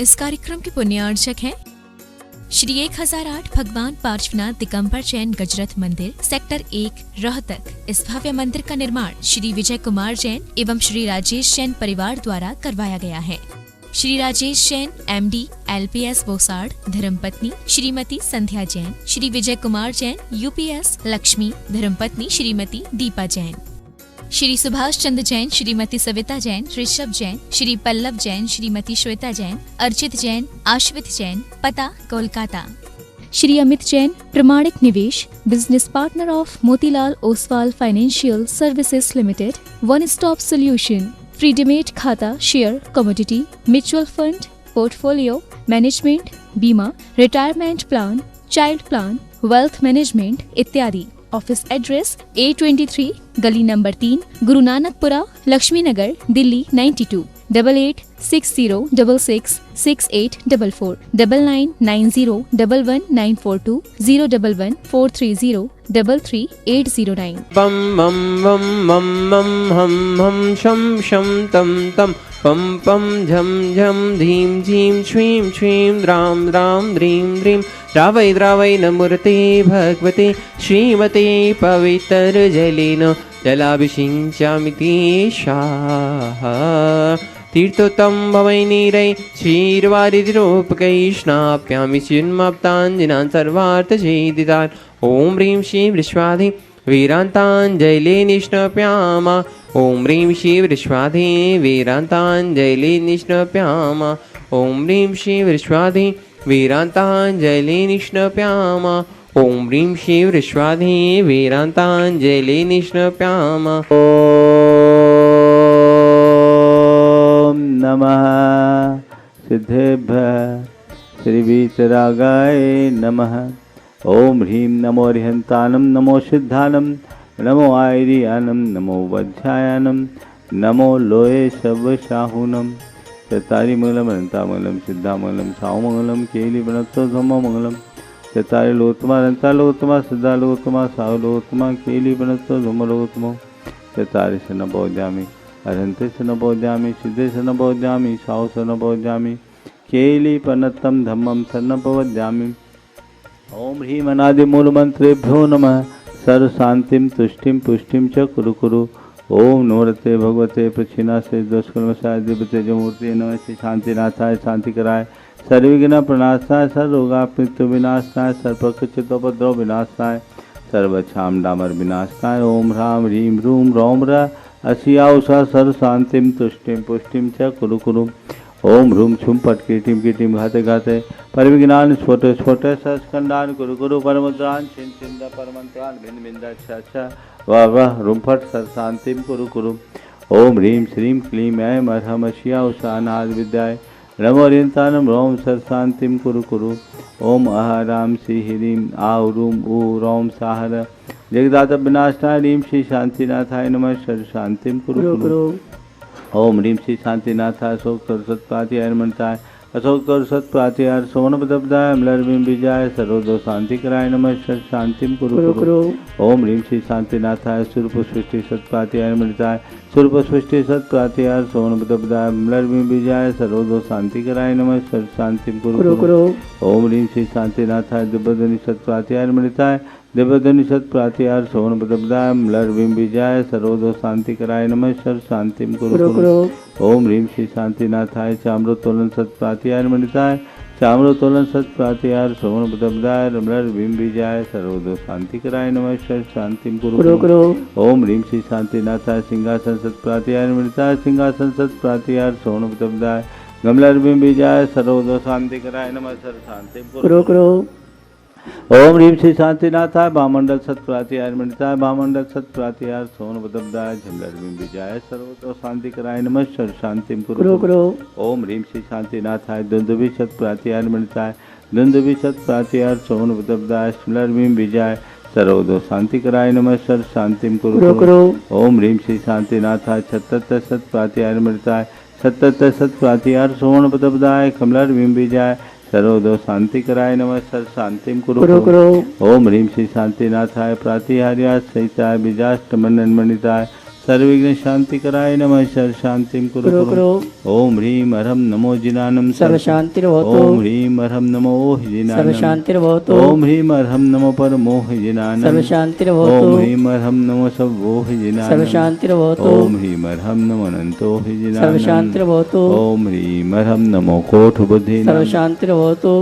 इस कार्यक्रम के पुण्यार्चक हैं श्री 1008 भगवान पार्श्वनाथ दिगंबर जैन गजरथ मंदिर, सेक्टर 1, रोहतक। इस भव्य मंदिर का निर्माण श्री विजय कुमार जैन एवं श्री राजेश जैन परिवार द्वारा करवाया गया है। श्री राजेश जैन MD LPS बोसाड़, धर्मपत्नी श्रीमती संध्या जैन, श्री विजय कुमार जैन UPS लक्ष्मी, धर्मपत्नी श्रीमती दीपा जैन, श्री सुभाष चंद्र जैन, श्रीमती सविता जैन, ऋषभ जैन, श्री पल्लव जैन, श्रीमती श्वेता जैन, अर्चित जैन, आश्वित जैन, पता Kolkata. Shri Amit Jain, Pramanik Nivesh, business partner of Motilal Oswal financial services limited, one stop solution, free demat खाता, share, commodity, mutual fund, portfolio management, बीमा, retirement plan, child plan, wealth management इत्यादि। ऑफिस एड्रेस A23, गली नंबर 3, गुरु नानकपुरा, लक्ष्मी नगर, दिल्ली 92, 8860666844, 9990111942, 01143033809। बम बम बम बम बम हम हम शम शम तम तम पम पम झम झम धीम झीम श्रीं श्रीं द्राम द्राम द्रीं द्रीं द्रावै द्रावै नमूर्ते भगवते श्रीमते पवित्र जलेन जलाभिषिञ्चामिति स्वाहा। तीर्थोत्तम भवै नीरै क्षीरवारिधिरूपकै स्नाप्यामि चिन्माप्ताञ्जनान् सर्वार्थसिद्धिदान्। ॐ ह्रीं श्रीं विश्वाधि वीरान्ताञ्जलि निष्णप्यामा। ॐ ह्रीं श्रीं विश्वाधि वीरान्ताञ्जलि निष्णप्यामा। ॐ ह्रीं श्रीं विश्वाधि वीरान्ताञ्जलि निष्णप्यामा। ॐ ह्रीं श्रीं विश्वाधि वीरान्ताञ्जलि निष्णप्यामा। ॐ नमः सिद्धेभ्यः श्रीवीतरागाय नमः। ॐ ह्रीं नमो अरिहन्तानं, नमो सिद्धानं, नमो आयर्यानं, नमो वध्यायानं, नमो लोये शवशाहुनं। चत्तारि मंगलम अनंतामंगलम सिद्धामंगलम सावमंगलम केलिवनत्तो धम्ममंगलम। चत्तारि लोत्तमा अनंतालोत्तमा सिद्धालोत्तमा सावलोत्तमा केलिवनत्तो धम्मलोत्तमो। चत्तारि शनबोध्यामि अरहन्ते शनबोध्यामि सिद्धे शनबोध्यामि साव शनबोध्यामि केलिपनत्तं धम्मं शरणपवध्यामि। ओम ह्रीं अनादि मूल मंत्रेभ्यो नमः। सर्व शांतिम तुष्टिम पुष्टिम च कुरु कुरु। ओम नमोते भगवते प्रच्छिन्नासे दोषकर्मसाय दिव्यते जमूर्ति नमः। श्री शांतिनाथाय शांति कराय, सर्वविघ्न प्रणाशाय, सर्वरोगापमृत्यु विनाशाय, सर्वप्रकृतितोपद्रव विनाशाय, सर्वक्षाम डामर विनाशाय। ओम ह्रां ह्रीं ह्रूं रौं र असिया उषा सर्व शांतिम तुष्टिम पुष्टिम च कुरु कुरु। ओम ह्रूं छुम पट कीटिम कीटिम घाते घाते परविघ्नान् स्फोट स्फोट सस्कंडान् कुरु कुरु परमुद्रान् छिन् छिन्द परमन्त्रान् भिन्न भिन्न छ वाह वाह रूम फट सर शांतिम कुरु कुरु। ओम ह्रीं श्रीं क्लीं ऐं अर्हं अशिया उषानाद विद्याय नमो अरिहन्तानं रौं सर शांतिम कुरु कुरु। ओम अहराम श्री ह्रीं आव रूम ऊ रौं साहर जगदात विनाशनाय ह्रीं श्री शांतिनाथाय नमः सर शांतिम कुरु कुरु। ओम ह्रीं श्री शांतिनाथाय अशोक सरस्वत्याय नमः। अशोक सरस्वत्याय सोमनपदब्दाय अम्लर्विं विजय सर्वदो शांति कराय नमः सर शांतिम कुरु कुरु। ओम ह्रीं श्री शांतिनाथाय सूर्यपुष्टि सत्पात्याय नमः। सूर्यपुष्टि सत्पात्याय सोमनपदब्दाय अम्लर्विं विजय सर्वदो शांति कराय नमः सर शांतिम कुरु कुरु। ओम ह्रीं श्री शांतिनाथाय दिव्यध्वनि सत्पात्याय नमः। दिव्यध्वनि सत्प्रात्याय सोमनपदब्दाय अम्लर्विं विजय सर्वदो शांति कराय नमः सर शांतिम कुरु कुरु। ओम ह्रीं श्री शांतिनाथाय चाम्रोत्तोलन सत्प्रात्याय नमः। चाम्रोत्तोलन सत्प्रात्याय सोमनपदब्दाय अम्लर्विं विजय सर्वदो शांति कराय नमः सर शांतिम कुरु कुरु। ओम ह्रीं श्री शांतिनाथाय सिंहासन सत्प्रात्याय नमः। सिंहासन सत्प्रात्याय सोमनपदब्दाय अम्लर्विं विजय सर्वदो शांति कराय नमः सर शांतिम कुरु कुरु। ओम ह्रीं श्री शांतिनाथाय भामंडल सत्प्रात्याय नमः। भामंडल सत्प्रात्याय सोमनपदब्दाय झमलर्विं विजय सर्वतो शांति कराय नमः सर शांतिम कुरु कुरु। ओम ह्रीं श्री शांतिनाथाय दुंदुभि सत्प्रात्याय नमः। दुंदुभि सत्प्रात्याय सोमनपदब्दाय झमलर्विं विजय सर्वतो शांति कराय नमः सर शांतिम कुरु कुरु। ओम ह्रीं श्री शांतिनाथाय सत्तत सत्प्रात्याय नमः। सत्तत सत्प्रात्याय सोमनपदब्दाय कमलर्विं विजय सर्वदो शांति कराय नमः सर शांतिम कुरु कुरु। ओम ह्रीं श्री शांतिनाथाय प्रातिहार्याय सहिताय बीजाष्टमनन्मणिताय सर्वविघ्न शांति कराय नमः सर्व शांतिं कुरु कुरु। ओम ह्रीं अर्हं नमो जिनानं सर्व शांतिर्भवतु। ओम ह्रीं अर्हं नमो जिनानं सर्व शांतिर्भवतु। ओम ह्रीं अर्हं नमो परमोह जिनानं सर्व शांतिर्भवतु। ओम ह्रीं अर्हं नमो सवोह जिनानं सर्व शांतिर्भवतु। ओम ह्रीं अर्हं नमो अनंतो जिनानं सर्व शांतिर्भवतु। ओम ह्रीं अर्हं नमो कोठ बुद्धिनां सर्व शांतिर्भवतु।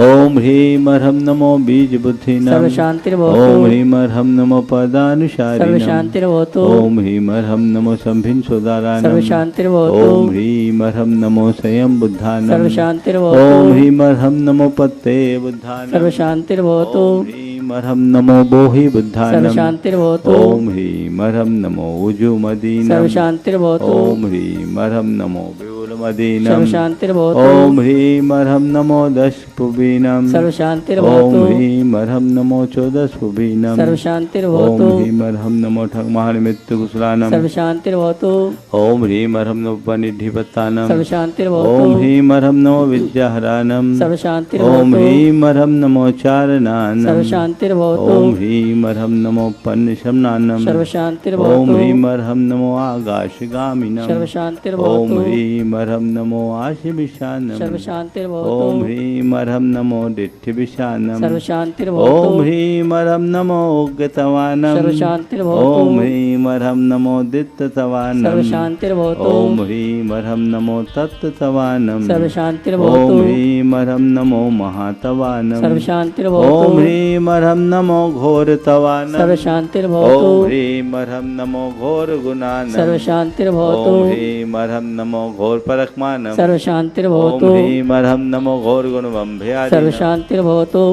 ओम ह्रीं अर्हं नमो बीज बुद्धिनां सर्व शांतिर्भवतु। ओम ह्रीं अर्हं नमो पदानुसारिणां सर्व शांतिर्भवतु। ओम ह्रीं अर्हं नमो संभिन् सोदाराणां सर्व शांतिर्भवतु। ओम ह्रीं अर्हं नमो स्वयं बुद्धानां सर्व शांतिर्भवतु। ओम ह्रीं अर्हं नमो पत्ते बुद्धानां सर्व शांतिर्भवतु। ओम ह्रीं अर्हं नमो बोहि बुद्धानां सर्व शांतिर्भवतु। ओम ह्रीं अर्हं नमो उजुमदीनां सर्व शांतिर्भवतु। ओम ह्रीं अर्हं नमो विपुलमदीनां सर्व शांतिर्भवतु। ओम ह्रीं अर्हं नमो दशपुबीनां सर्व शांतिर्भवतु। ओम ह्रीं अर्हं नमो चोदशपुबीनां सर्व शांतिर्भवतु। ओम ह्रीं अर्हं नमो ठगमहानिमित्तकुशलानां सर्व शांतिर्भवतु। ओम ह्रीं अर्हं नमो पनिधिपत्तानां सर्व शांतिर्भवतु। ओम ह्रीं अर्हं नमो विद्याहरानां सर्व शांतिर्भवतु। ओम ह्रीं अर्हं नमो चारणानां सर्व शांतिर्भवतु। ओम ह्रीं अर्हं नमो पन्नशमनानां सर्व शांतिर्भवतु। ओम ह्रीं अर्हं नमो आकाशगामिनां सर्व शांतिर्भवतु। ओम ह्रीं अर्हं नमो आशिविशानं सर्व शांतिर्भवतु। ओम ह्रीं अर्हं नमो दिट्ठिविशानं सर्व शांतिर्भवतु। ओम ह्रीं अर्हं नमो उग्गतवानं सर्व शांतिर्भवतु। ओम ह्रीं अर्हं नमो दित्ततवानं सर्व शांतिर्भवतु। ओम ह्रीं अर्हं नमो तत्ततवानं सर्व शांतिर्भवतु। ओम ह्रीं अर्हं नमो महातवानं सर्व शांतिर्भवतु। ओम ह्रीं अर्हं नमो घोरतवानं सर्व शांतिर्भवतु। ओम ह्रीं अर्हं नमो घोरगुणानं सर्व शांतिर्भवतु। ओम ह्रीं अर्हं नमो घोरपरक्मानं सर्व ओम शांतिर्भवतु। ह्रीं अर्हं नमो घोरगुणवम्भयादिनं सर्व शांतिर्भवतु।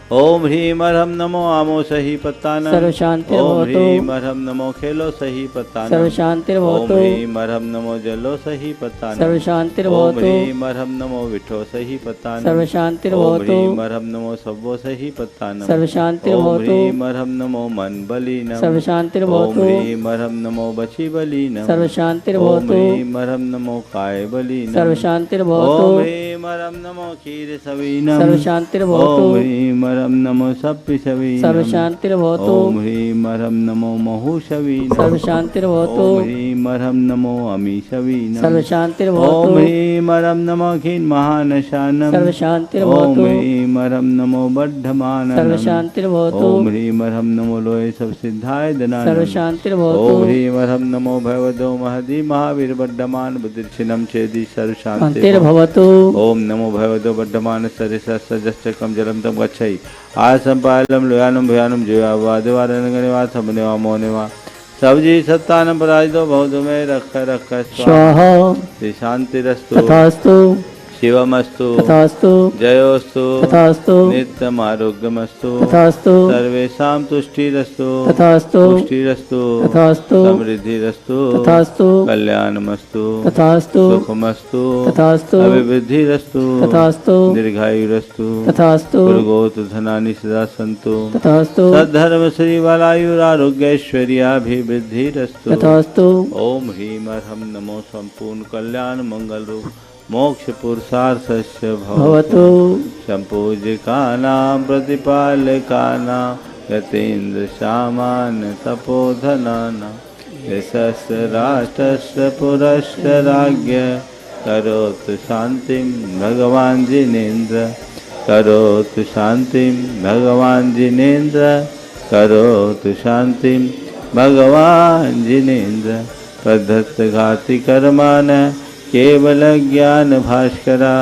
ओम ह्रीं अर्हं नमो आमो सही पत्तानं सर्व ओम शांतिर्भवतु। ह्रीं अर्हं नमो खेलो सही पत्तानं सर्व ओम शांतिर्भवतु। ह्रीं अर्हं नमो जलो सही पत्तानं सर्व ओम शांतिर्भवतु। ह्रीं अर्हं नमो विठो सही पत्तानं सर्व ओम शांतिर्भवतु। ह्रीं अर्हं नमो सव्वो सही पत्तानं सर्व ओम शांतिर्भवतु। ह्रीं अर्हं नमो मनबलीनं सर्व ओम शांतिर्भवतु। ह्रीं अर्हं नमो बचिबलीनं सर्व ओम शांतिर्भवतु। ह्रीं अर्हं नमो कायबलीनं सर्व शांतिर्भवतु। ओम ह्रीं अर्हं नमो क्षीरसवीनं सर्व शांतिर्भवतु। ओम ह्रीं अर्हं नमो सप्पिशवीनं सर्व शांतिर्भवतु। ओम ह्रीं अर्हं नमो महूषवीनं सर्व शांतिर्भवतु। ओम ह्रीं अर्हं नमो अमीशवीनं सर्व शांतिर्भवतु। ओम ह्रीं अर्हं नमो खिन्महानशानं सर्व शांतिर्भवतु। ओम ह्रीं अर्हं नमो बद्धमाननं सर्व शांतिर्भवतु। ओम ह्रीं अर्हं नमो लोये सब सिद्धाय दनानं सर्व शांतिर्भवतु। ओम ह्रीं अर्हं नमो भगवतो महदी महावीर बद्धमान बुद्धिर्छिन्नं चेदि सर्व शांति शांतिर्भवतु। ओम नमो भगवतो बद्धमान सरिसस्सजश्चक्रं जलं तं गच्छै आसंपालं लोयानं भयानं जयावादिवारनगनिवा समनिवा मोनिवा सबजी सत्तानं पराजितो भवतु मे रक्ष रक्ष स्वाहा। शांतिरस्तु तथास्तु। शिवमस्तु तथास्तु। जयोस्तु तथास्तु। नित्यम् आरोग्यमस्तु तथास्तु। सर्वेषां तुष्टिरस्तु तथास्तु। पुष्टिरस्तु तथास्तु। समृद्धिरस्तु तथास्तु। कल्याणमस्तु तथास्तु। सुखमस्तु तथास्तु। अभिवृद्धिरस्तु तथास्तु। दीर्घायुरस्तु तथास्तु। पुरगोत धनानि सदा सन्तु तथास्तु। सद्धर्म श्री बालायुरारोग्यैश्वर्याभिवृद्धिरस्तु तथास्तु। ओम ह्रीं अर्हं नमो संपूर्ण कल्याण मंगल रूप मोक्ष पुरुषार्थस्य भवतु। संपूजिकानां प्रतिपालकानां यतीन्द्र सामान्य तपोधनानां यशस्य राष्ट्रस्य पुरस्य राज्ञ करोतु शान्तिं भगवान् जिनेन्द्र करोतु शान्तिं भगवान् जिनेन्द्र करोतु शान्तिं भगवान् जिनेन्द्र प्रदत्तघाति कर्मान् केवल ज्ञान भास्करा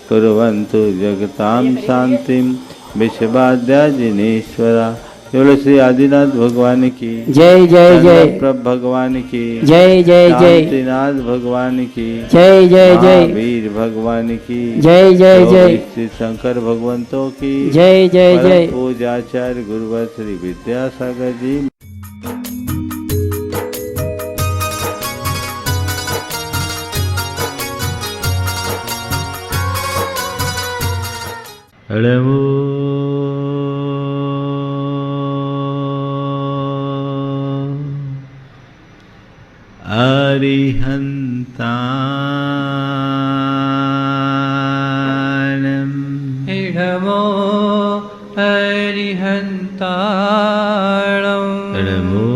कुर्वन्तु जगतां शांतिं विश्वाद्या जिनेश्वरा। केवल श्री आदिनाथ भगवान की जय जय जय। प्रभ भगवान की जय जय जय। शांतिनाथ भगवान की जय जय जय। वीर भगवान की जय जय जय। श्री शंकर भगवंतों की जय जय जय। पूजाचार्य गुरुवर श्री विद्यासागर जी। नमो अरिहन्तानं नमो अरिहन्ताणं नमो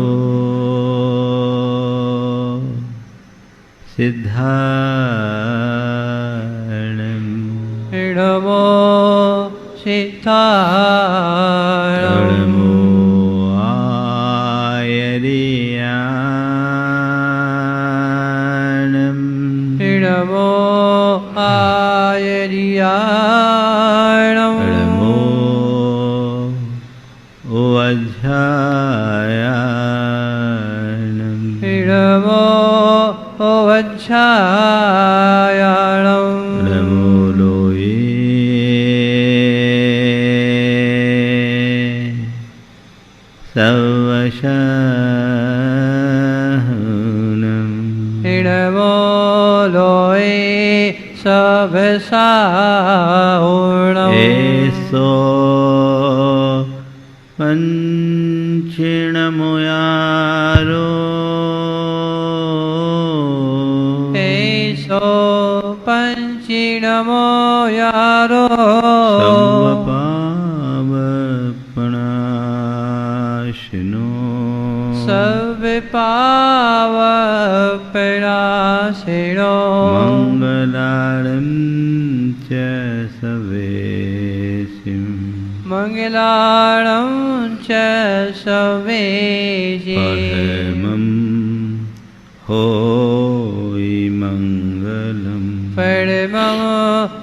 सिद्धार्णम् नमो सिद्धार्णम् नमो आयर्याणम् नमो आयर्याणम् नमो वज्रायाणम् नमो वज्रायाणम् नमो लोये सवशाहनम् नमो लोये सवशाहनम् एसो पंचिणमुयारो एसो पंचिणमो यारो सर्वपावपनाशिनो सर्वपावपनाशिनो मङ्गलारं च सवेशिम् मङ्गलारं च सवेशे परमं होयि मङ्गलम् परमं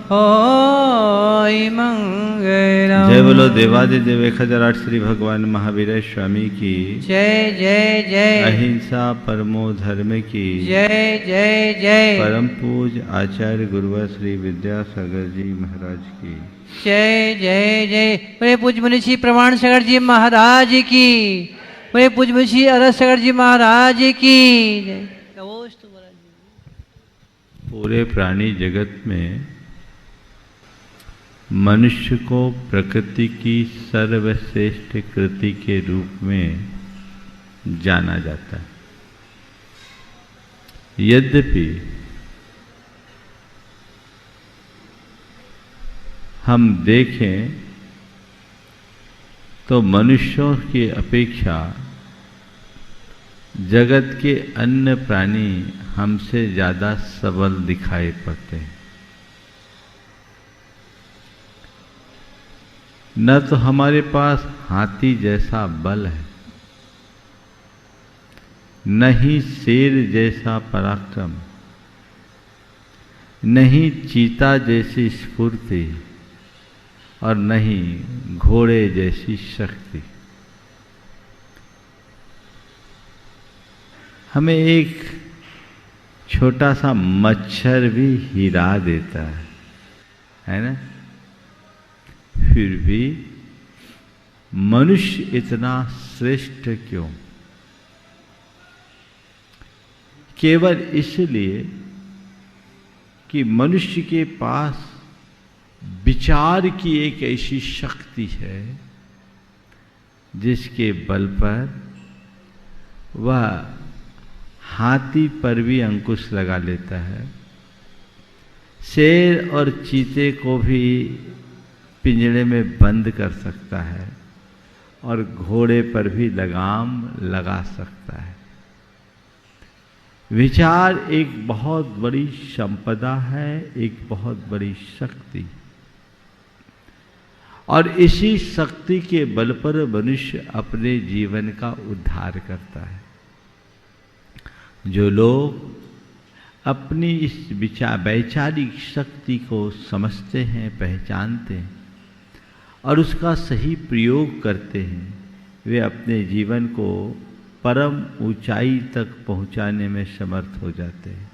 होयि मङ्गलम्। जय बोलो देवादिदेव 1008 श्री भगवान महावीर स्वामी की जय जय जय। अहिंसा परमो धर्म की जय जय जय। परम पूज आचार्य गुरुवर श्री विद्यासागर जी महाराज की जय जय जय। बड़े पूज्य मुनि प्रमाण सागर जी महाराज की, बड़े पूज्य मुनि अरस सागर जी महाराज की जय। पूरे प्राणी जगत में मनुष्य को प्रकृति की सर्वश्रेष्ठ कृति के रूप में जाना जाता है। यद्यपि हम देखें तो मनुष्यों की अपेक्षा जगत के अन्य प्राणी हमसे ज़्यादा सबल दिखाई पड़ते हैं। न तो हमारे पास हाथी जैसा बल है, न ही शेर जैसा पराक्रम, न ही चीता जैसी स्फूर्ति और न ही घोड़े जैसी शक्ति। हमें एक छोटा सा मच्छर भी हिला देता है ना? फिर भी मनुष्य इतना श्रेष्ठ क्यों? केवल इसलिए कि मनुष्य के पास विचार की एक ऐसी शक्ति है जिसके बल पर वह हाथी पर भी अंकुश लगा लेता है, शेर और चीते को भी पिंजरे में बंद कर सकता है और घोड़े पर भी लगाम लगा सकता है। विचार एक बहुत बड़ी संपदा है, एक बहुत बड़ी शक्ति, और इसी शक्ति के बल पर मनुष्य अपने जीवन का उद्धार करता है। जो लोग अपनी इस वैचारिक शक्ति को समझते हैं, पहचानते हैं और उसका सही प्रयोग करते हैं, वे अपने जीवन को परम ऊंचाई तक पहुंचाने में समर्थ हो जाते हैं।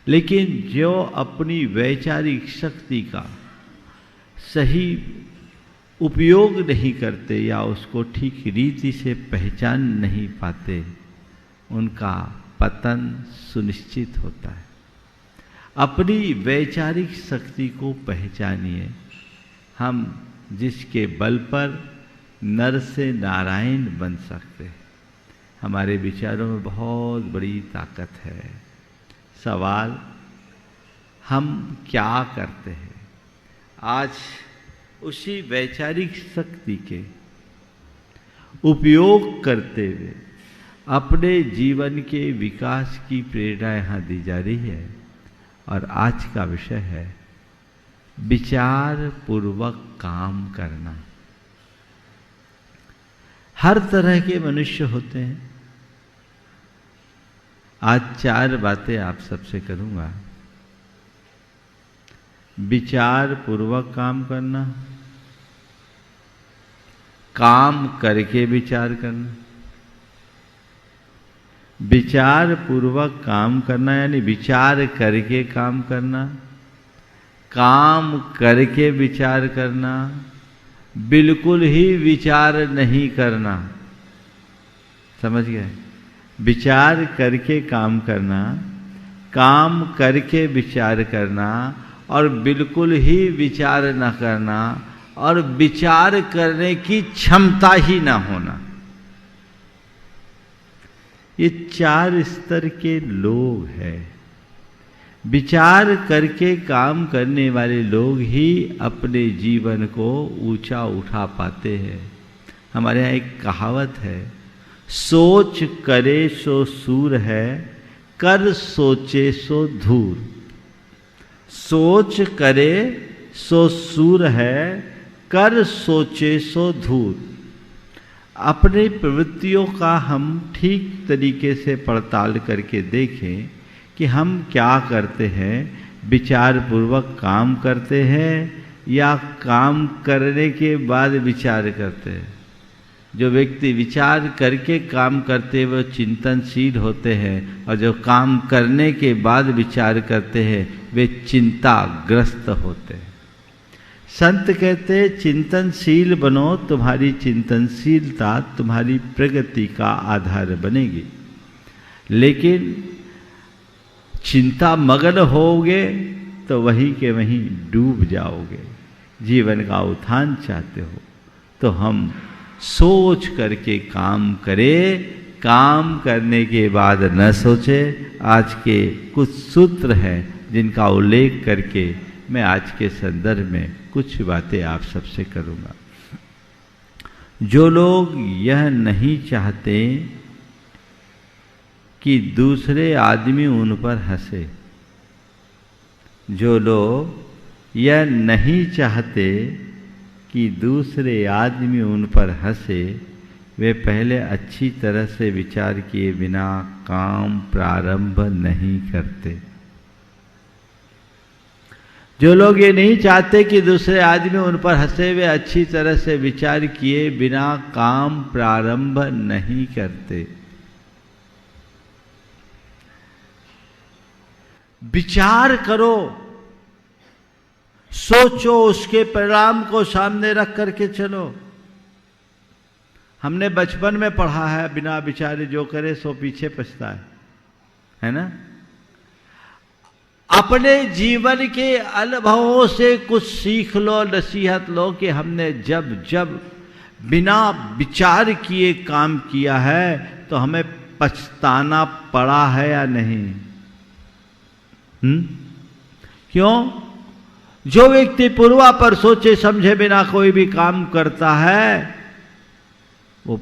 लेकिन जो अपनी वैचारिक शक्ति का सही उपयोग नहीं करते या उसको ठीक रीति से पहचान नहीं पाते, उनका पतन सुनिश्चित होता है। अपनी वैचारिक शक्ति को पहचानिए। हम जिसके बल पर नर से नारायण बन सकते हैं। हमारे विचारों में बहुत बड़ी ताकत है। सवाल, हम क्या करते हैं? आज उसी वैचारिक शक्ति के उपयोग करते हुए अपने जीवन के विकास की प्रेरणा यहाँ दी जा रही है। और आज का विषय है विचार पूर्वक काम करना। हर तरह के मनुष्य होते हैं। आज 4 बातें आप सबसे करूंगा। विचार पूर्वक काम करना, काम करके विचार करना। विचार पूर्वक काम करना यानी विचार करके काम करना, काम करके विचार करना, बिल्कुल ही विचार नहीं करना। समझ गए? विचार करके काम करना, काम करके विचार करना और बिल्कुल ही विचार न करना और विचार करने की क्षमता ही ना होना। ये 4 स्तर के लोग हैं। विचार करके काम करने वाले लोग ही अपने जीवन को ऊंचा उठा पाते हैं। हमारे यहाँ एक कहावत है, सोच करे सो सूर है, कर सोचे सो धूर। सोच करे सो सूर है, कर सोचे सो धूर। अपनी प्रवृत्तियों का हम ठीक तरीके से पड़ताल करके देखें कि हम क्या करते हैं। विचार पूर्वक काम करते हैं या काम करने के बाद विचार करते हैं। जो व्यक्ति विचार करके काम करते हैं वो चिंतनशील होते हैं और जो काम करने के बाद विचार करते हैं वे चिंताग्रस्त होते हैं। संत कहते हैं चिंतनशील बनो, तुम्हारी चिंतनशीलता तुम्हारी प्रगति का आधार बनेगी। लेकिन चिंता मग्न होगे तो वहीं के वहीं डूब जाओगे। जीवन का उत्थान चाहते हो तो हम सोच करके काम करें, काम करने के बाद न सोचे। आज के कुछ सूत्र हैं जिनका उल्लेख करके मैं आज के संदर्भ में कुछ बातें आप सबसे करूंगा। जो लोग यह नहीं चाहते कि दूसरे आदमी उन पर हंसे, जो लोग यह नहीं चाहते कि दूसरे आदमी उन पर हंसे, वे पहले अच्छी तरह से विचार किए बिना काम प्रारंभ नहीं करते। जो लोग ये नहीं चाहते कि दूसरे आदमी उन पर हंसे, वे अच्छी तरह से विचार किए बिना काम प्रारंभ नहीं करते। विचार करो, सोचो, उसके परिणाम को सामने रख करके चलो। हमने बचपन में पढ़ा है, बिना विचारे जो करे सो पीछे पछता है ना? अपने जीवन के अनुभवों से कुछ सीख लो, नसीहत लो कि हमने जब जब बिना विचार किए काम किया है तो हमें पछताना पड़ा है या नहीं। क्यों? जो व्यक्ति पूर्वा पर सोचे समझे बिना कोई भी काम करता है वो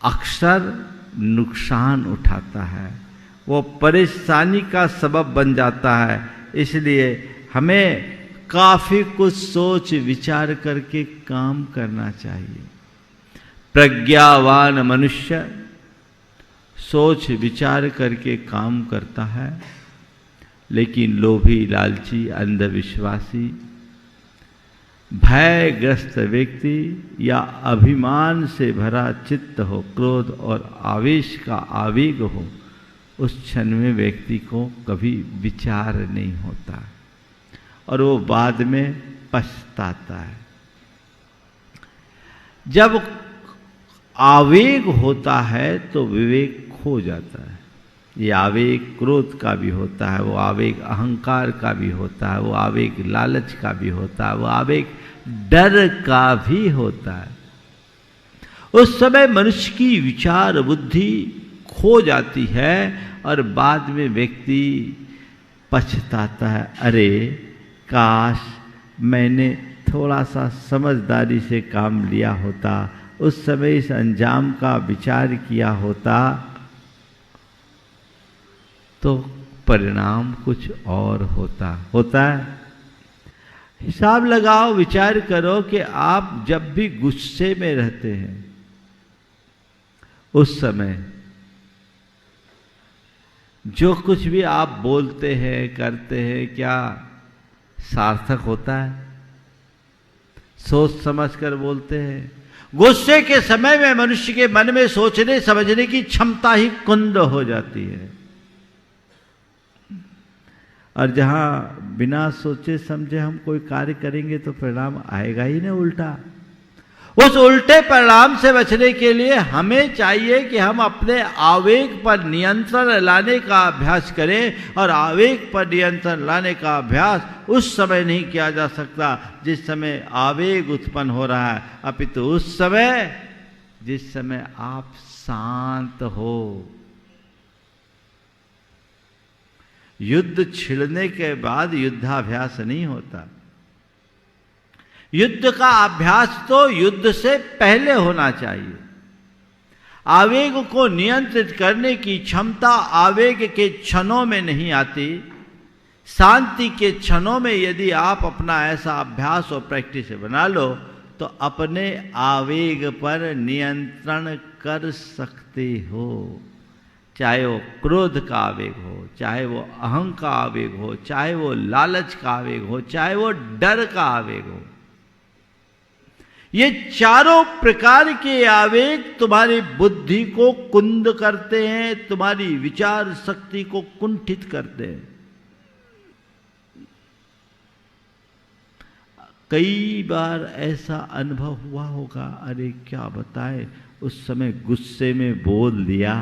अक्सर नुकसान उठाता है, वो परेशानी का सबब बन जाता है। इसलिए हमें काफी कुछ सोच विचार करके काम करना चाहिए। प्रज्ञावान मनुष्य सोच विचार करके काम करता है, लेकिन लोभी, लालची, अंधविश्वासी, भयग्रस्त व्यक्ति या अभिमान से भरा चित्त हो, क्रोध और आवेश का आवेग हो, उस क्षण में व्यक्ति को कभी विचार नहीं होता और वो बाद में पछताता है। जब आवेग होता है तो विवेक खो जाता है। ये आवेग क्रोध का भी होता है, वो आवेग अहंकार का भी होता है, वो आवेग लालच का भी होता है, वो आवेग डर का भी होता है। उस समय मनुष्य की विचार बुद्धि खो जाती है और बाद में व्यक्ति पछताता है, अरे काश मैंने थोड़ा सा समझदारी से काम लिया होता, उस समय इस अंजाम का विचार किया होता तो परिणाम कुछ और होता है। हिसाब लगाओ, विचार करो कि आप जब भी गुस्से में रहते हैं उस समय जो कुछ भी आप बोलते हैं करते हैं क्या सार्थक होता है? सोच समझ कर बोलते हैं। गुस्से के समय में मनुष्य के मन में सोचने समझने की क्षमता ही कुंद हो जाती है, और जहां बिना सोचे समझे हम कोई कार्य करेंगे तो परिणाम आएगा ही ना उल्टा। उस उल्टे परिणाम से बचने के लिए हमें चाहिए कि हम अपने आवेग पर नियंत्रण लाने का अभ्यास करें, और आवेग पर नियंत्रण लाने का अभ्यास उस समय नहीं किया जा सकता जिस समय आवेग उत्पन्न हो रहा है, अपितु उस समय जिस समय आप शांत हो। युद्ध छिड़ने के बाद युद्धाभ्यास नहीं होता। युद्ध का अभ्यास तो युद्ध से पहले होना चाहिए। आवेग को नियंत्रित करने की क्षमता आवेग के क्षणों में नहीं आती। शांति के क्षणों में यदि आप अपना ऐसा अभ्यास और प्रैक्टिस बना लो तो अपने आवेग पर नियंत्रण कर सकते हो। चाहे वो क्रोध का आवेग हो, चाहे वो अहंकार का आवेग हो, चाहे वो लालच का आवेग हो, चाहे वो डर का आवेग हो। ये चारों प्रकार के आवेग तुम्हारी बुद्धि को कुंद करते हैं, तुम्हारी विचार शक्ति को कुंठित करते हैं। कई बार ऐसा अनुभव हुआ होगा, अरे क्या बताएं, उस समय गुस्से में बोल दिया,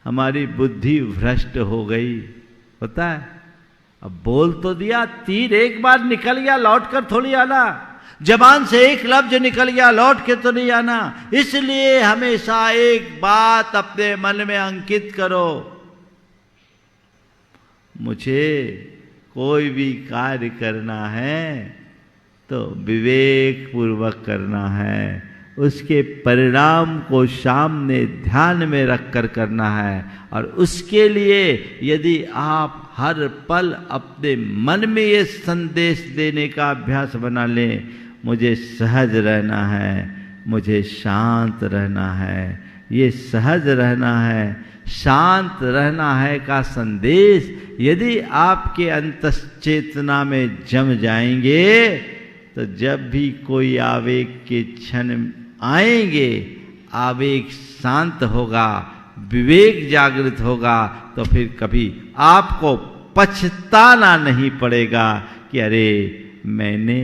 हमारी बुद्धि भ्रष्ट हो गई। पता है, अब बोल तो दिया, तीर एक बार निकल गया, लौट कर थोड़ी आना। जबान से एक लफ्ज निकल गया, लौट के तो नहीं आना। इसलिए हमेशा एक बात अपने मन में अंकित करो, मुझे कोई भी कार्य करना है तो विवेक पूर्वक करना है, उसके परिणाम को सामने ध्यान में रखकर करना है। और उसके लिए यदि आप हर पल अपने मन में ये संदेश देने का अभ्यास बना लें, मुझे सहज रहना है, मुझे शांत रहना है, ये सहज रहना है, शांत रहना है का संदेश यदि आपके अंतश्चेतना में जम जाएंगे तो जब भी कोई आवेग के क्षण आएंगे, आवेग शांत होगा, विवेक जागृत होगा, तो फिर कभी आपको पछताना नहीं पड़ेगा कि अरे मैंने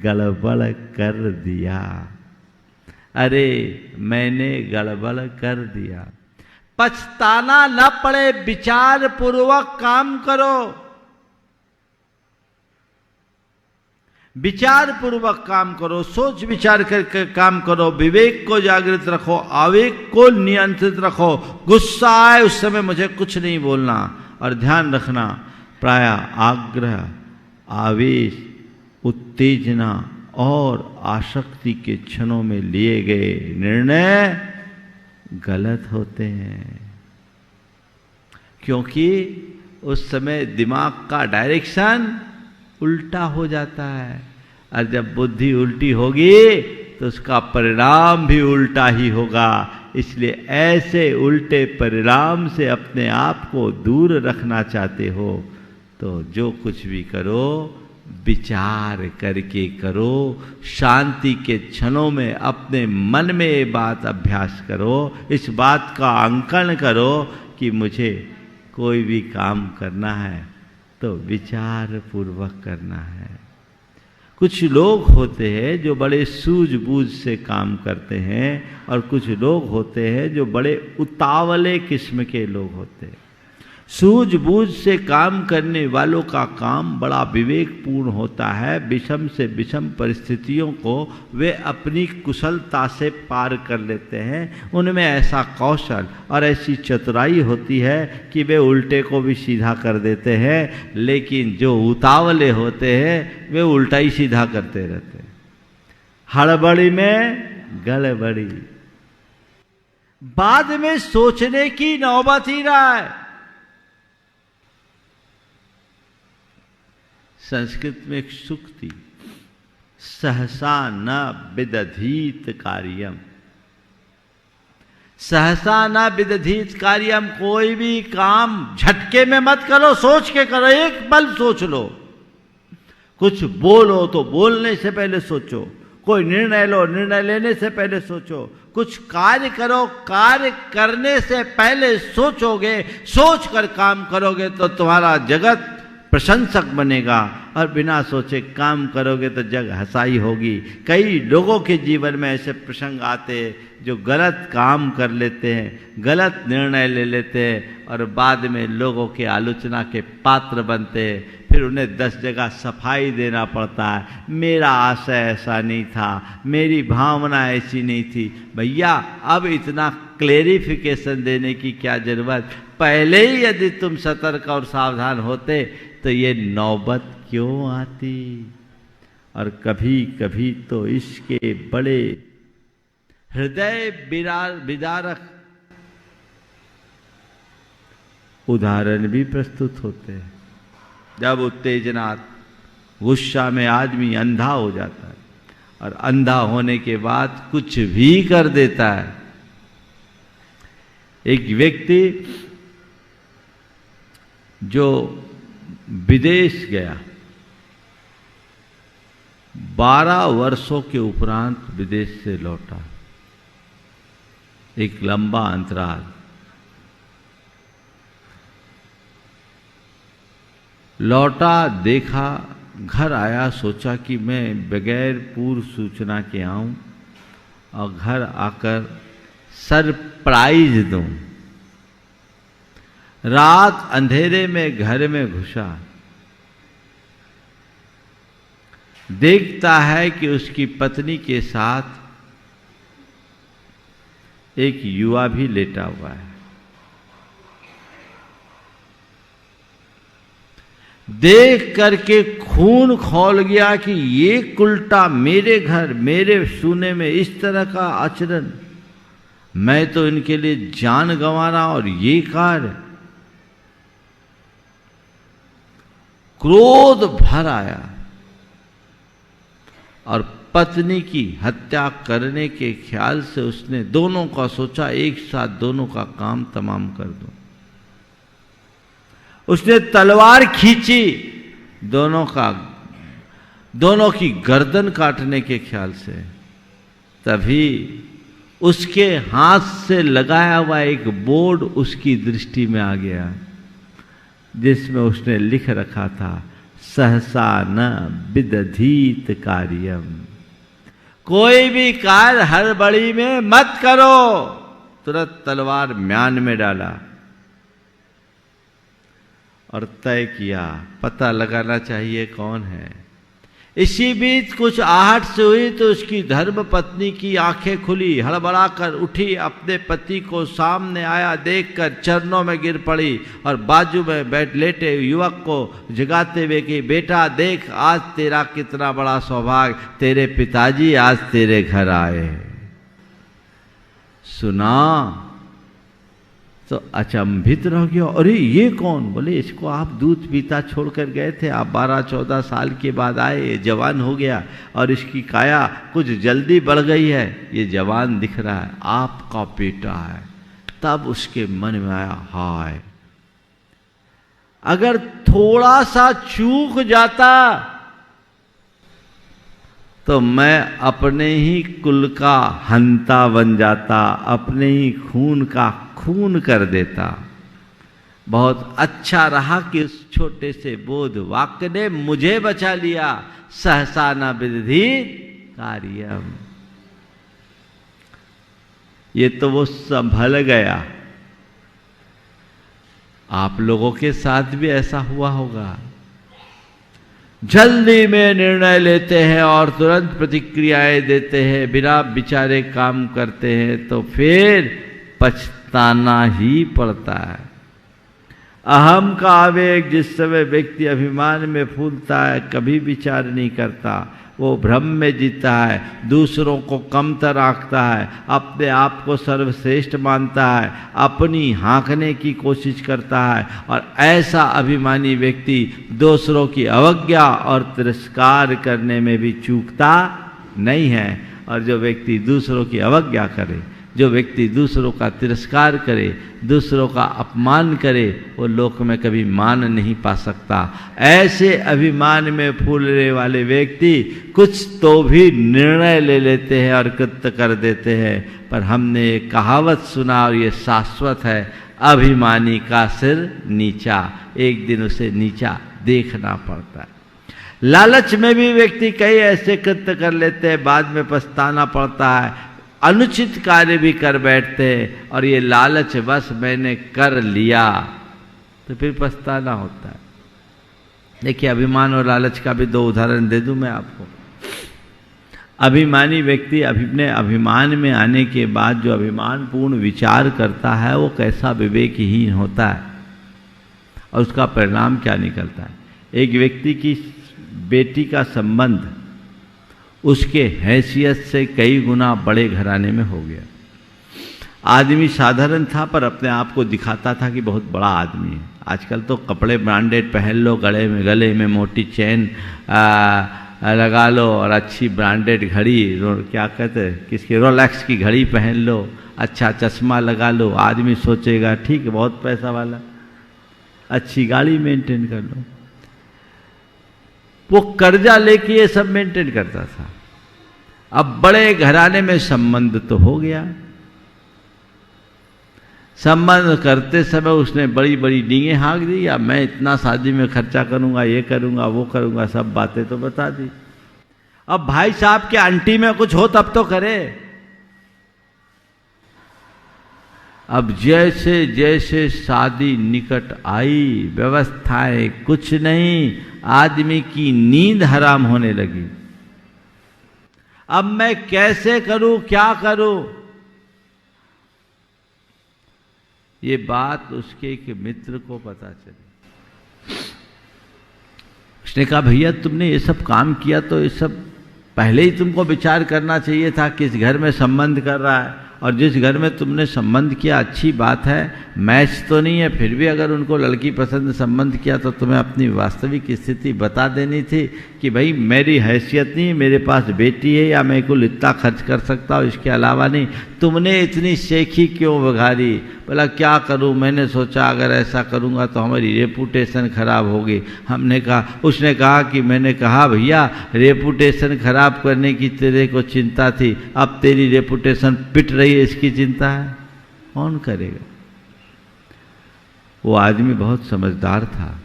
गड़बड़ कर दिया, अरे मैंने गड़बड़ कर दिया। पछताना न पड़े, विचार पूर्वक काम करो, विचार पूर्वक काम करो, सोच विचार करके काम करो, विवेक को जागृत रखो, आवेग को नियंत्रित रखो। गुस्सा आए उस समय मुझे कुछ नहीं बोलना, और ध्यान रखना प्राय आग्रह, आवेश, उत्तेजना और आसक्ति के क्षणों में लिए गए निर्णय गलत होते हैं, क्योंकि उस समय दिमाग का डायरेक्शन उल्टा हो जाता है, और जब बुद्धि उल्टी होगी तो उसका परिणाम भी उल्टा ही होगा। इसलिए ऐसे उल्टे परिणाम से अपने आप को दूर रखना चाहते हो तो जो कुछ भी करो विचार करके करो, शांति के क्षणों में अपने मन में ये बात अभ्यास करो, इस बात का अंकन करो कि मुझे कोई भी काम करना है तो विचार पूर्वक करना है। कुछ लोग होते हैं जो बड़े सूझबूझ से काम करते हैं, और कुछ लोग होते हैं जो बड़े उतावले किस्म के लोग होते हैं। सूझबूझ से काम करने वालों का काम बड़ा विवेकपूर्ण होता है। विषम से विषम परिस्थितियों को वे अपनी कुशलता से पार कर लेते हैं। उनमें ऐसा कौशल और ऐसी चतुराई होती है कि वे उल्टे को भी सीधा कर देते हैं, लेकिन जो उतावले होते हैं वे उल्टा ही सीधा करते रहते हैं। हड़बड़ी में गड़बड़ी। बाद में सोचने की नौबत ही रहा है। संस्कृत में एक सूक्ति, सहसा न विदधीत कार्यम, सहसा न विदधीत कार्यम, कोई भी काम झटके में मत करो, सोच के करो, एक पल सोच लो। कुछ बोलो तो बोलने से पहले सोचो, कोई निर्णय लो, निर्णय लेने से पहले सोचो, कुछ कार्य करो, कार्य करने से पहले सोचोगे, सोच कर काम करोगे तो तुम्हारा जगत प्रशंसक बनेगा, और बिना सोचे काम करोगे तो जग हंसाई होगी। कई लोगों के जीवन में ऐसे प्रसंग आते हैं जो गलत काम कर लेते हैं, गलत निर्णय ले लेते हैं, और बाद में लोगों के आलोचना के पात्र बनते हैं। फिर उन्हें 10 जगह सफाई देना पड़ता है, मेरा आशय ऐसा नहीं था, मेरी भावना ऐसी नहीं थी। भैया अब इतना क्लेरिफिकेशन देने की क्या जरूरत, पहले ही यदि तुम सतर्क और सावधान होते तो ये नौबत क्यों आती। और कभी कभी तो इसके बड़े हृदय विदारक उदाहरण भी प्रस्तुत होते हैं। जब उत्तेजनात् गुस्सा में आदमी अंधा हो जाता है, और अंधा होने के बाद कुछ भी कर देता है। एक व्यक्ति जो विदेश गया, 12 वर्षों के उपरांत विदेश से लौटा, एक लंबा अंतराल। लौटा, देखा, घर आया, सोचा कि मैं बगैर पूर्व सूचना के आऊं और घर आकर सरप्राइज दूं। रात अंधेरे में घर में घुसा, देखता है कि उसकी पत्नी के साथ एक युवा भी लेटा हुआ है। देख करके खून खौल गया कि ये उल्टा मेरे घर, मेरे सूने में इस तरह का आचरण, मैं तो इनके लिए जान गंवा रहा, और ये कार्य। क्रोध भर आया और पत्नी की हत्या करने के ख्याल से उसने दोनों का सोचा, एक साथ दोनों का काम तमाम कर दूं। उसने तलवार खींची, दोनों की गर्दन काटने के ख्याल से। तभी उसके हाथ से लगाया हुआ एक बोर्ड उसकी दृष्टि में आ गया, जिसमें उसने लिख रखा था, सहसा न विदधीत कार्यम। कोई भी कार्य हड़बड़ी में मत करो। तुरंत तलवार म्यान में डाला और तय किया, पता लगाना चाहिए कौन है। इसी बीच कुछ आहट से हुई तो उसकी धर्म पत्नी की आंखें खुली, हड़बड़ा कर उठी, अपने पति को सामने आया देखकर चरणों में गिर पड़ी और बाजू में बैठ लेटे युवक को जगाते हुए कि बेटा देख, आज तेरा कितना बड़ा सौभाग्य, तेरे पिताजी आज तेरे घर आए। सुना तो अचंभित रह गया, अरे ये कौन? बोले इसको आप दूध पीता छोड़कर गए थे, आप 12-14 साल के बाद आए, ये जवान हो गया और इसकी काया कुछ जल्दी बढ़ गई है, ये जवान दिख रहा है, आपका बेटा है। तब उसके मन में आया, हाय अगर थोड़ा सा चूक जाता तो मैं अपने ही कुल का हंता बन जाता, अपने ही खून का खून कर देता। बहुत अच्छा रहा कि उस छोटे से बोध वाक्य ने मुझे बचा लिया। सहसा न विदधीत कार्यम। ये तो वो संभल गया। आप लोगों के साथ भी ऐसा हुआ होगा। जल्दी में निर्णय लेते हैं और तुरंत प्रतिक्रियाएं देते हैं, बिना विचारे काम करते हैं तो फिर पछताना ही पड़ता है। अहम का आवेग जिस समय व्यक्ति अभिमान में फूलता है, कभी विचार नहीं करता, वो भ्रम में जीता है, दूसरों को कमतर आंकता है, अपने आप को सर्वश्रेष्ठ मानता है, अपनी हाँकने की कोशिश करता है। और ऐसा अभिमानी व्यक्ति दूसरों की अवज्ञा और तिरस्कार करने में भी चूकता नहीं है। और जो व्यक्ति दूसरों की अवज्ञा करे, जो व्यक्ति दूसरों का तिरस्कार करे, दूसरों का अपमान करे, वो लोक में कभी मान नहीं पा सकता। ऐसे अभिमान में फूलने वाले व्यक्ति कुछ तो भी निर्णय ले लेते हैं और कृत्य कर देते हैं। पर हमने एक कहावत सुना और ये शाश्वत है, अभिमानी का सिर नीचा, एक दिन उसे नीचा देखना पड़ता है। लालच में भी व्यक्ति कई ऐसे कृत्य कर लेते हैं, बाद में पछताना पड़ता है, अनुचित कार्य भी कर बैठते हैं। और ये लालच बस मैंने कर लिया तो फिर पछताना होता है। देखिए, अभिमान और लालच का भी 2 उदाहरण दे दूं मैं आपको। अभिमानी व्यक्ति अपने अभिमान में आने के बाद जो अभिमानपूर्ण विचार करता है, वो कैसा विवेकहीन होता है और उसका परिणाम क्या निकलता है। एक व्यक्ति की बेटी का संबंध उसके हैसियत से कई गुना बड़े घराने में हो गया। आदमी साधारण था पर अपने आप को दिखाता था कि बहुत बड़ा आदमी है। आजकल तो कपड़े ब्रांडेड पहन लो, गले में मोटी चेन लगा लो और अच्छी ब्रांडेड घड़ी, क्या कहते हैं किसकी, रोलेक्स की घड़ी पहन लो, अच्छा चश्मा लगा लो, आदमी सोचेगा ठीक है बहुत पैसा वाला, अच्छी गाड़ी मेंटेन कर लो। वो कर्जा लेके ये सब मेंटेन करता था। अब बड़े घराने में संबंध तो हो गया। संबंध करते समय उसने बड़ी बड़ी डींगे हाँक दी, या मैं इतना शादी में खर्चा करूंगा, ये करूंगा, वो करूंगा, सब बातें तो बता दी। अब भाई साहब के आंटी में कुछ हो तब तो करे। अब जैसे जैसे शादी निकट आई, व्यवस्थाएं कुछ नहीं, आदमी की नींद हराम होने लगी। अब मैं कैसे करूं, क्या करूं? ये बात उसके एक मित्र को पता चली। उसने कहा, भैया तुमने ये सब काम किया तो ये सब पहले ही तुमको विचार करना चाहिए था किस घर में संबंध कर रहा है, और जिस घर में तुमने संबंध किया अच्छी बात है, मैच तो नहीं है, फिर भी अगर उनको लड़की पसंद संबंध किया तो तुम्हें अपनी वास्तविक स्थिति बता देनी थी कि भाई मेरी हैसियत नहीं, मेरे पास बेटी है या मैं कुल इतना खर्च कर सकता हूँ, इसके अलावा नहीं। तुमने इतनी शेखी क्यों बघारी? बोला क्या करूँ, मैंने सोचा अगर ऐसा करूँगा तो हमारी रेपुटेशन खराब होगी। हमने कहा, उसने कहा कि मैंने कहा भैया रेपुटेशन खराब करने की तेरे को चिंता थी, अब तेरी रेपुटेशन पिट रही है, इसकी चिंता है, कौन करेगा? वो आदमी बहुत समझदार था।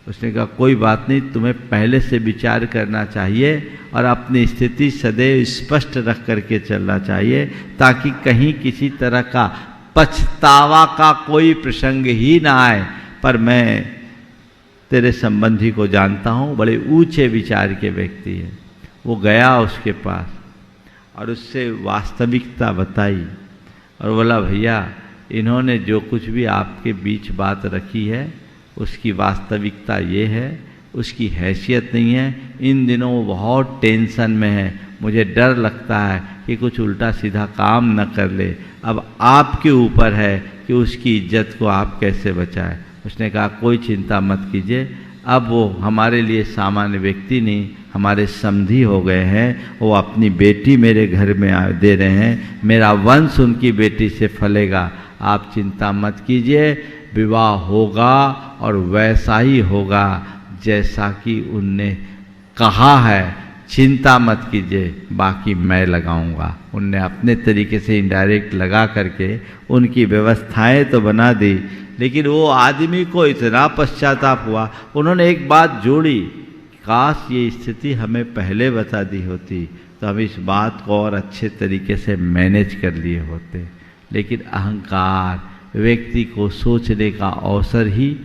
उसने कहा कोई बात नहीं, तुम्हें पहले से विचार करना चाहिए और अपनी स्थिति सदैव स्पष्ट रख करके चलना चाहिए, ताकि कहीं किसी तरह का पछतावा का कोई प्रसंग ही ना आए। पर मैं तेरे संबंधी को जानता हूँ, बड़े ऊंचे विचार के व्यक्ति है। वो गया उसके पास और उससे वास्तविकता बताई और बोला भैया इन्होंने जो कुछ भी आपके बीच बात रखी है उसकी वास्तविकता ये है, उसकी हैसियत नहीं है। इन दिनों वो बहुत टेंशन में है, मुझे डर लगता है कि कुछ उल्टा सीधा काम न कर ले। अब आपके ऊपर है कि उसकी इज्जत को आप कैसे बचाएं। उसने कहा कोई चिंता मत कीजिए, अब वो हमारे लिए सामान्य व्यक्ति नहीं, हमारे समधी हो गए हैं। वो अपनी बेटी मेरे घर में दे रहे हैं, मेरा वंश उनकी बेटी से फलेगा, आप चिंता मत कीजिए। विवाह होगा और वैसा ही होगा जैसा कि उनने कहा है, चिंता मत कीजिए, बाकी मैं लगाऊंगा। उनने अपने तरीके से इनडायरेक्ट लगा करके उनकी व्यवस्थाएं तो बना दी, लेकिन वो आदमी को इतना पश्चाताप हुआ। उन्होंने एक बात जोड़ी, काश ये स्थिति हमें पहले बता दी होती तो हम इस बात को और अच्छे तरीके से मैनेज कर लिए होते। लेकिन अहंकार व्यक्ति को सोचने का अवसर ही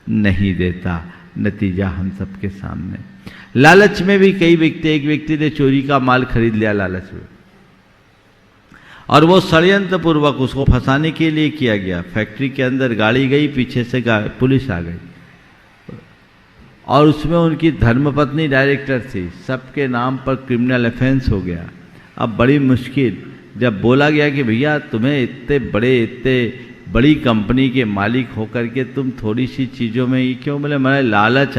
नहीं देता। नतीजा हम सबके सामने। लालच में भी कई व्यक्ति, एक व्यक्ति ने चोरी का माल खरीद लिया लालच में, और वो षड्यंत्र पूर्वक उसको फंसाने के लिए किया गया। फैक्ट्री के अंदर गाड़ी गई, पीछे से पुलिस आ गई और उसमें उनकी धर्मपत्नी डायरेक्टर थी, सबके नाम पर क्रिमिनल ऑफेंस हो गया। अब बड़ी मुश्किल, जब बोला गया कि भैया तुम्हें इतने बड़ी कंपनी के मालिक होकर के तुम थोड़ी सी चीज़ों में ये क्यों? बोले मैंने लालच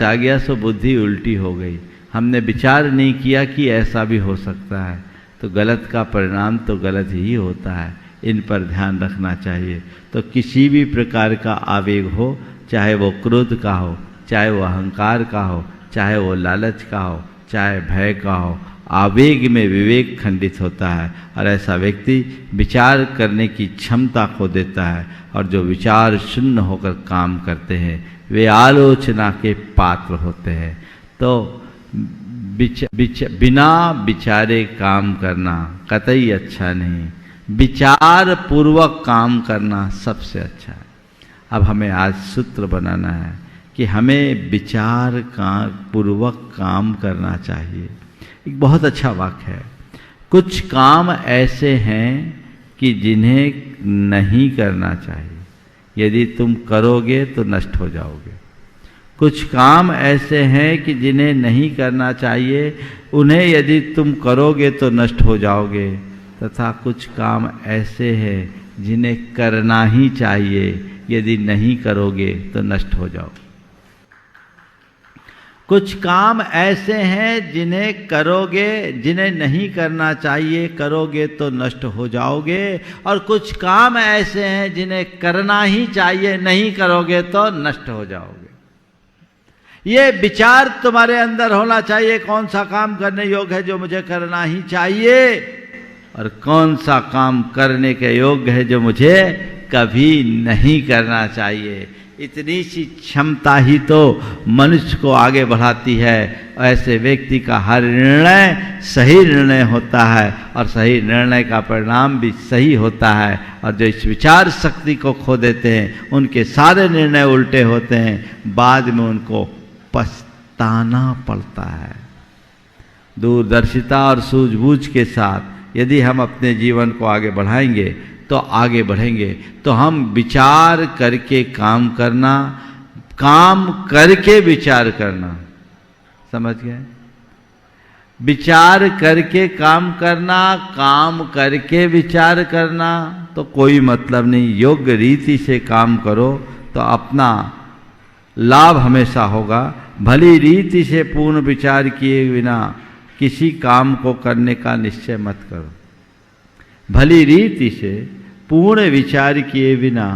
आ गया सो बुद्धि उल्टी हो गई। हमने विचार नहीं किया कि ऐसा भी हो सकता है, तो गलत का परिणाम तो गलत ही होता है। इन पर ध्यान रखना चाहिए। तो किसी भी प्रकार का आवेग हो, चाहे वो क्रोध का हो, चाहे वो अहंकार का हो, चाहे वो लालच का हो, चाहे भय का हो, आवेग में विवेक खंडित होता है और ऐसा व्यक्ति विचार करने की क्षमता खो देता है। और जो विचार शून्य होकर काम करते हैं वे आलोचना के पात्र होते हैं। तो बिना विचारे काम करना कतई अच्छा नहीं, विचार पूर्वक काम करना सबसे अच्छा है। अब हमें आज सूत्र बनाना है कि हमें विचार का पूर्वक काम करना चाहिए। एक बहुत अच्छा वाक्य है, कुछ काम ऐसे हैं कि जिन्हें नहीं करना चाहिए, यदि तुम करोगे तो नष्ट हो जाओगे। कुछ काम ऐसे हैं कि जिन्हें नहीं करना चाहिए, उन्हें यदि तुम करोगे तो नष्ट हो जाओगे। तथा कुछ काम ऐसे हैं जिन्हें करना ही चाहिए, यदि नहीं करोगे तो नष्ट हो जाओगे। कुछ काम ऐसे हैं जिन्हें नहीं करना चाहिए, करोगे तो नष्ट हो जाओगे। और कुछ काम ऐसे हैं जिन्हें करना ही चाहिए, नहीं करोगे तो नष्ट हो जाओगे। ये विचार तुम्हारे अंदर होना चाहिए, कौन सा काम करने योग्य है जो मुझे करना ही चाहिए, और कौन सा काम करने के योग्य है जो मुझे कभी नहीं करना चाहिए। इतनी सी क्षमता ही तो मनुष्य को आगे बढ़ाती है। ऐसे व्यक्ति का हर निर्णय सही निर्णय होता है और सही निर्णय का परिणाम भी सही होता है। और जो इस विचार शक्ति को खो देते हैं उनके सारे निर्णय उल्टे होते हैं, बाद में उनको पछताना पड़ता है। दूरदर्शिता और सूझबूझ के साथ यदि हम अपने जीवन को आगे बढ़ाएंगे तो आगे बढ़ेंगे। तो हम विचार करके काम करना, काम करके विचार करना, समझ गए? विचार करके काम करना, काम करके विचार करना तो कोई मतलब नहीं। योग्य रीति से काम करो तो अपना लाभ हमेशा होगा। भली रीति से पूर्ण विचार किए बिना किसी काम को करने का निश्चय मत करो। भली रीति से पूर्ण विचार किए बिना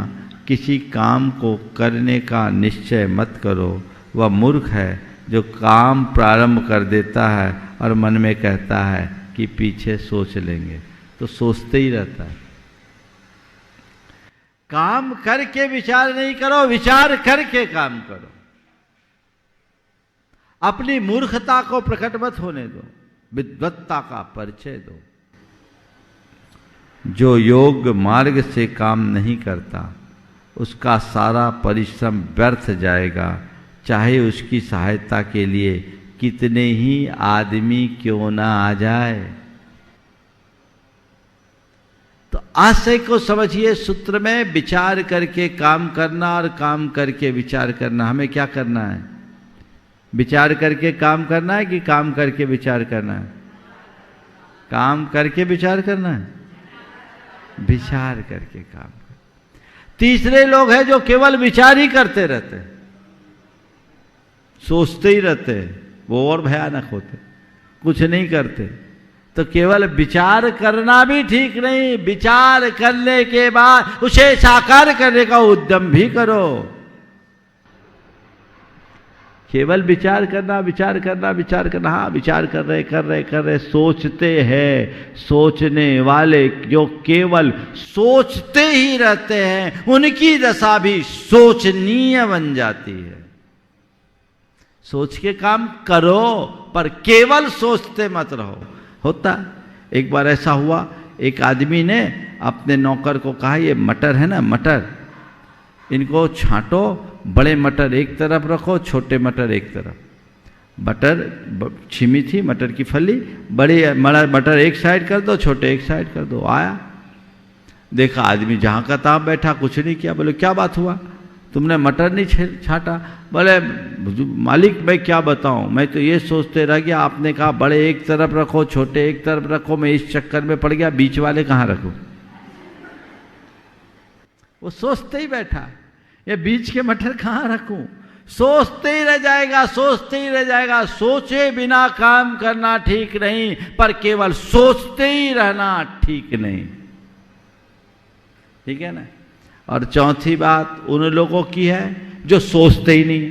किसी काम को करने का निश्चय मत करो। वह मूर्ख है जो काम प्रारंभ कर देता है और मन में कहता है कि पीछे सोच लेंगे, तो सोचते ही रहता है। काम करके विचार नहीं करो, विचार करके काम करो। अपनी मूर्खता को प्रकट मत होने दो, विद्वत्ता का परिचय दो। जो योग मार्ग से काम नहीं करता उसका सारा परिश्रम व्यर्थ जाएगा, चाहे उसकी सहायता के लिए कितने ही आदमी क्यों ना आ जाए। तो आशय को समझिए। सूत्र में विचार करके काम करना और काम करके विचार करना। हमें क्या करना है? विचार करके काम करना है कि काम करके विचार करना है? काम करके विचार करना है, विचार करके काम। तीसरे लोग हैं जो केवल विचार ही करते रहते हैं, सोचते ही रहते हैं, वो और भयानक होते, कुछ नहीं करते। तो केवल विचार करना भी ठीक नहीं, विचार करने के बाद उसे साकार करने का उद्यम भी करो। केवल विचार करना, विचार करना, विचार करना, हाँ विचार कर रहे सोचते हैं। सोचने वाले जो केवल सोचते ही रहते हैं उनकी दशा भी सोचनीय बन जाती है। सोच के काम करो पर केवल सोचते मत रहो। होता एक बार ऐसा हुआ, एक आदमी ने अपने नौकर को कहा ये मटर है ना, मटर इनको छांटो, बड़े मटर एक तरफ रखो, छोटे मटर एक तरफ। छिमी थी, मटर की फली, बड़ी मटर एक साइड कर दो, छोटे एक साइड कर दो। आया, देखा आदमी जहाँ का तहाँ बैठा, कुछ नहीं किया। बोले क्या बात हुआ, तुमने मटर नहीं छाटा? बोले मालिक मैं क्या बताऊं, मैं तो ये सोचते रह गया, आपने कहा बड़े एक तरफ रखो, छोटे एक तरफ रखो, मैं इस चक्कर में पड़ गया, बीच वाले कहाँ रखूं? वो सोचते ही बैठा, ये बीच के मटर कहाँ रखूं? सोचते ही रह जाएगा, सोचते ही रह जाएगा। सोचे बिना काम करना ठीक नहीं, पर केवल सोचते ही रहना ठीक नहीं। ठीक है ना? और चौथी बात उन लोगों की है जो सोचते ही नहीं,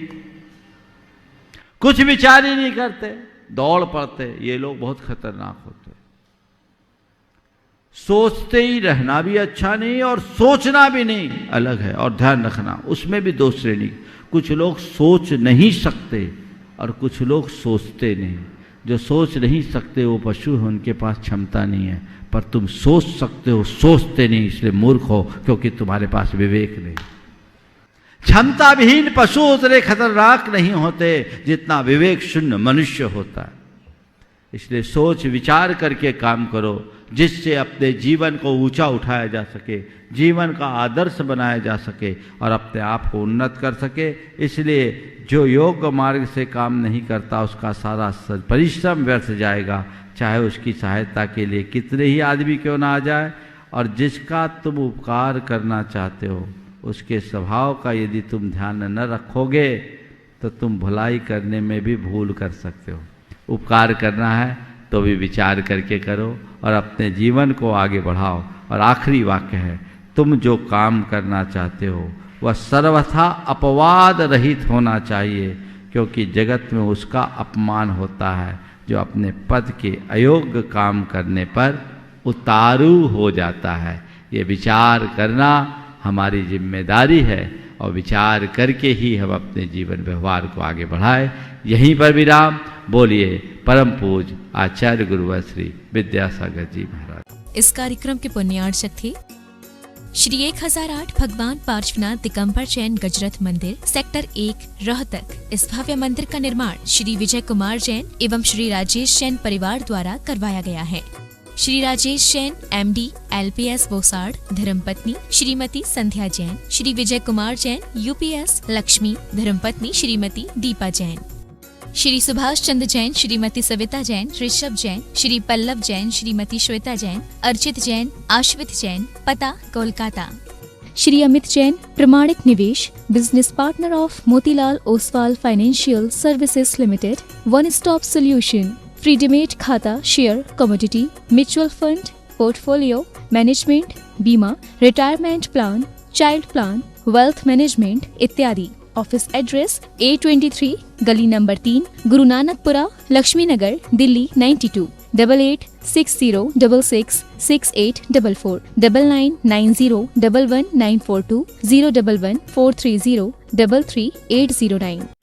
कुछ विचार ही नहीं करते, दौड़ पड़ते। ये लोग बहुत खतरनाक होते। सोचते ही रहना भी अच्छा नहीं और सोचना भी नहीं, अलग है। और ध्यान रखना, उसमें भी दो श्रेणी। कुछ लोग सोच नहीं सकते और कुछ लोग सोचते नहीं। जो सोच नहीं सकते वो पशु हैं, उनके पास क्षमता नहीं है। पर तुम सोच सकते हो, सोचते नहीं, इसलिए मूर्ख हो, क्योंकि तुम्हारे पास विवेक नहीं। क्षमता विहीन पशु उतने खतरनाक नहीं होते जितना विवेक शून्य मनुष्य होता है। इसलिए सोच विचार करके काम करो, जिससे अपने जीवन को ऊंचा उठाया जा सके, जीवन का आदर्श बनाया जा सके और अपने आप को उन्नत कर सके। इसलिए जो योग मार्ग से काम नहीं करता उसका सारा परिश्रम व्यर्थ जाएगा, चाहे उसकी सहायता के लिए कितने ही आदमी क्यों ना आ जाए। और जिसका तुम उपकार करना चाहते हो उसके स्वभाव का यदि तुम ध्यान न रखोगे तो तुम भलाई करने में भी भूल कर सकते हो। उपकार करना है तो भी विचार करके करो और अपने जीवन को आगे बढ़ाओ। और आखिरी वाक्य है, तुम जो काम करना चाहते हो वह सर्वथा अपवाद रहित होना चाहिए, क्योंकि जगत में उसका अपमान होता है जो अपने पद के अयोग्य काम करने पर उतारू हो जाता है। ये विचार करना हमारी जिम्मेदारी है और विचार करके ही हम अपने जीवन व्यवहार को आगे बढ़ाएं। यहीं पर विराम। बोलिए परम पूज्य आचार्य गुरुवर श्री विद्यासागर जी महाराज। इस कार्यक्रम के पुण्यार्चक थे श्री 1008 भगवान पार्श्वनाथ दिगंबर जैन गजरथ मंदिर, सेक्टर 1 रोहतक। इस भव्य मंदिर का निर्माण श्री विजय कुमार जैन एवं श्री राजेश जैन परिवार द्वारा करवाया गया है। श्री राजेश जैन MD LPS बोसाड़, धर्मपत्नी श्रीमती संध्या जैन, श्री विजय कुमार जैन UPS लक्ष्मी, धर्मपत्नी श्रीमती दीपा जैन, श्री सुभाष चंद्र जैन, श्रीमती सविता जैन, ऋषभ जैन, श्री पल्लव जैन, श्रीमती श्वेता जैन, अर्चित जैन, आश्वित जैन, पता Kolkata. Shri Amit Jain, Pramanik Nivesh, business partner of Motilal Oswal financial services limited, one stop solution, free demat खाता, share, commodity, mutual fund, portfolio management, बीमा, retirement plan, child plan, wealth management इत्यादि। ऑफिस एड्रेस A23 गली नंबर 3, गुरु नानकपुरा, लक्ष्मी नगर, दिल्ली 92। 8860666844 9990111942 01143033809।